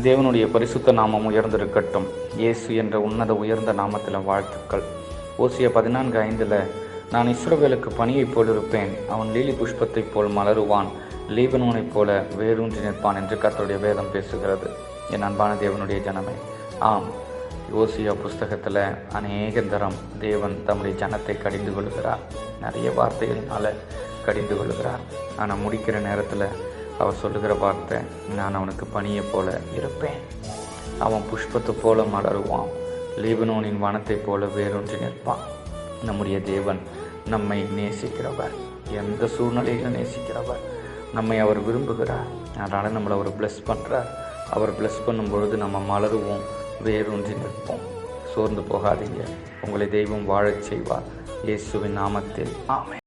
தேவனுடைய பரிசுத்த நாமம் உயர்ந்திருக்கட்டும். இயேசு என்ற உன்னத உயர்ந்த நாமத்தில் வாழ்த்துக்கள். ஓசியா 14:5 நான் இஸ்ரவேலுக்கு பனியைப் போல் இருப்பேன், அவன் லீலி புஷ்பத்தைப் போல் மலருவான், லீபனோனைப் போல வேரூன்றி நிற்பான் என்று கர்த்தருடைய வேதம் பேசுகிறது. என் அன்பான தேவனுடைய ஜனமே, ஆம், ஓசியா புஸ்தகத்தில் அநேக தரம் தேவன் தம்முடைய ஜனத்தை கடிந்து கொள்கிறார். நிறைய வார்த்தைகளினால கடிந்து கொள்கிறார். ஆனால் முடிக்கிற நேரத்தில் அவர் சொல்லுகிற வார்த்தை, நான் அவனுக்கு பனியை போல இருப்பேன், அவன் புஷ்பத்தை போல மலருவான், லீபனோனின் வனத்தை போல வேரூன்றி நிற்பான். நம்முடைய தேவன் நம்மை நேசிக்கிறவர், எந்த சூழ்நிலையிலும் நேசிக்கிறவர். நம்மை அவர் விரும்புகிறார். அதனால் நம்மளை அவர் பிளஸ் பண்ணுறார். அவர் பிளஸ் பண்ணும் பொழுது நம்ம மலருவோம், வேரூன்றி நிற்போம். சோர்ந்து போகாதீங்க, உங்களை தெய்வம் வாழச் செய்வார். இயேசுவின் நாமத்தில் ஆமென்.